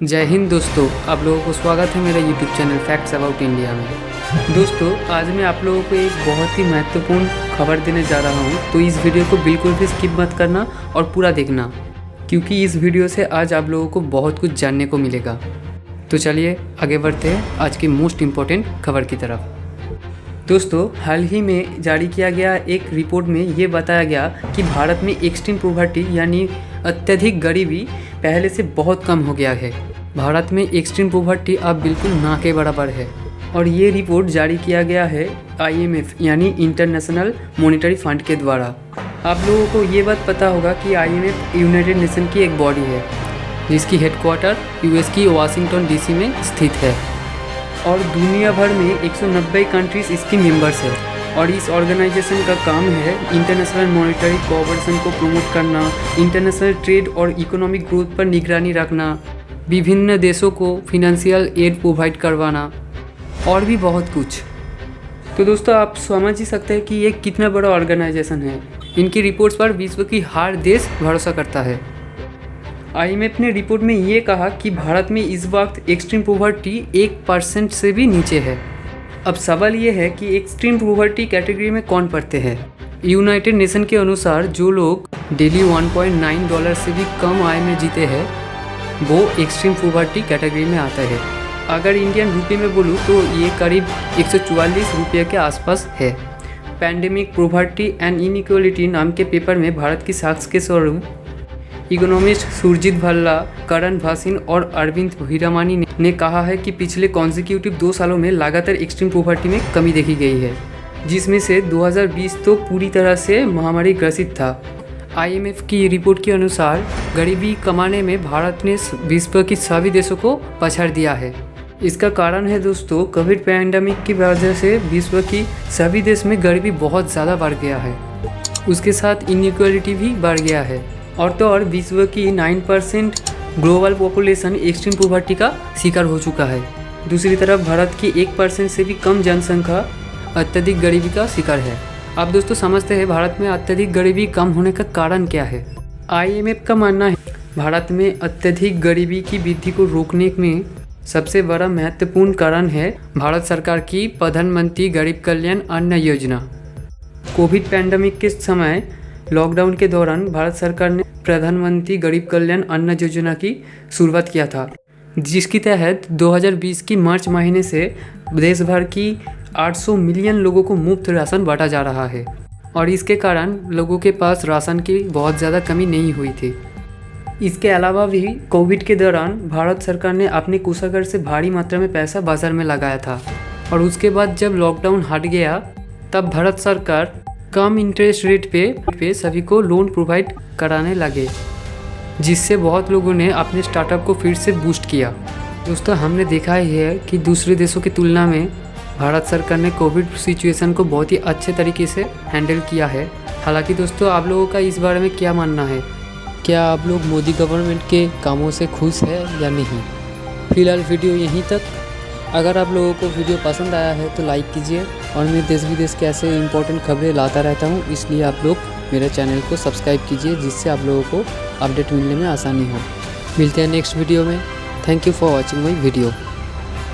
जय हिंद दोस्तों, आप लोगों को स्वागत है मेरा YouTube channel facts about India में। दोस्तों, आज मैं आप लोगों को एक बहुत ही महत्वपूर्ण खबर देने जा रहा हूं, तो इस वीडियो को बिल्कुल भी स्किप मत करना और पूरा देखना, क्योंकि इस वीडियो से आज आप लोगों को बहुत कुछ जानने को मिलेगा। तो चलिए आगे बढ़ते हैं आज की मोस्ट इम्पॉर्टेंट खबर की तरफ। दोस्तों, हाल ही में जारी किया गया एक रिपोर्ट में ये बताया गया कि भारत में एक्सट्रीम पॉवर्टी यानी अत्यधिक गरीबी पहले से बहुत कम हो गया है। भारत में एक्सट्रीम पॉवर्टी अब बिल्कुल ना के बराबर है और ये रिपोर्ट जारी किया गया है IMF यानी इंटरनेशनल मॉनेटरी फंड के द्वारा। आप लोगों को ये बात पता होगा कि IMF यूनाइटेड नेशन की एक बॉडी है जिसकी हेडक्वार्टर US की वाशिंगटन DC में स्थित है और दुनिया भर में 190 कंट्रीज़ इसकी मेंबर्स है। और इस ऑर्गेनाइजेशन का काम है इंटरनेशनल मॉनेटरी कोऑपरेशन को प्रमोट करना, इंटरनेशनल ट्रेड और इकोनॉमिक ग्रोथ पर निगरानी रखना, विभिन्न देशों को फिनेंशियल एड प्रोवाइड करवाना और भी बहुत कुछ। तो दोस्तों, आप समझ ही सकते हैं कि ये कितना बड़ा ऑर्गेनाइजेशन है। इनकी रिपोर्ट्स पर विश्व की हर देश भरोसा करता है। IMF ने रिपोर्ट में ये कहा कि भारत में इस वक्त एक्सट्रीम पॉवर्टी 1% से भी नीचे है। अब सवाल ये है कि एक्सट्रीम पॉवर्टी कैटेगरी में कौन पड़ते हैं। यूनाइटेड नेशन के अनुसार जो लोग डेली $1.9 से भी कम आय में जीते हैं वो एक्सट्रीम पॉवर्टी कैटेगरी में आता है। अगर इंडियन रुपये में बोलूँ तो ये करीब 144 रुपये के आसपास है। पैंडेमिक पॉवर्टी एंड इनइक्वालिटी नाम के पेपर में भारत की साक्ष्य के स्वरूप इकोनॉमिस्ट सुरजीत भल्ला, करण भासिन और अरविंद हीरामानी ने कहा है कि पिछले कॉन्जिक्यूटिव 2 सालों में लगातार एक्सट्रीम पॉवर्टी में कमी देखी गई है, जिसमें से 2020 तो पूरी तरह से महामारी ग्रसित था। IMF की रिपोर्ट के अनुसार गरीबी कमाने में भारत ने विश्व के सभी देशों को पछाड़ दिया है। इसका कारण है दोस्तों, कोविड पैंडेमिक की वजह से विश्व की सभी देश में गरीबी बहुत ज़्यादा बढ़ गया है। उसके साथ इनइक्वालिटी भी बढ़ गया है और तो और विश्व की 9% ग्लोबल पॉपुलेशन एक्सट्रीम पॉवर्टी का शिकार हो चुका है। दूसरी तरफ भारत की 1% से भी कम जनसंख्या अत्यधिक गरीबी का शिकार है। आप दोस्तों समझते हैं भारत में अत्यधिक गरीबी कम होने का कारण क्या है। IMF का मानना है भारत में अत्यधिक गरीबी की वृद्धि को रोकने में सबसे बड़ा महत्वपूर्ण कारण है भारत सरकार की प्रधानमंत्री गरीब कल्याण अन्न योजना। कोविड पैंडेमिक के समय लॉकडाउन के दौरान भारत सरकार ने प्रधानमंत्री गरीब कल्याण अन्न योजना की शुरुआत किया था, जिसके तहत 2020 की मार्च महीने से देश भर की 800 मिलियन लोगों को मुफ्त राशन बांटा जा रहा है और इसके कारण लोगों के पास राशन की बहुत ज़्यादा कमी नहीं हुई थी। इसके अलावा भी कोविड के दौरान भारत सरकार ने अपने कोषागार से भारी मात्रा में पैसा बाजार में लगाया था और उसके बाद जब लॉकडाउन हट गया तब भारत सरकार कम इंटरेस्ट रेट पे सभी को लोन प्रोवाइड कराने लगे, जिससे बहुत लोगों ने अपने स्टार्टअप को फिर से बूस्ट किया। दोस्तों, हमने देखा ही है कि दूसरे देशों की तुलना में भारत सरकार ने कोविड सिचुएशन को बहुत ही अच्छे तरीके से हैंडल किया है। हालांकि दोस्तों, आप लोगों का इस बारे में क्या मानना है? क्या आप लोग मोदी गवर्नमेंट के कामों से खुश है या नहीं? फिलहाल वीडियो यहीं तक। अगर आप लोगों को वीडियो पसंद आया है तो लाइक कीजिए और मैं देश विदेश के ऐसे इंपॉर्टेंट खबरें लाता रहता हूँ, इसलिए आप लोग मेरे चैनल को सब्सक्राइब कीजिए, जिससे आप लोगों को अपडेट मिलने में आसानी हो। मिलते हैं नेक्स्ट वीडियो में। Thank you for watching my video.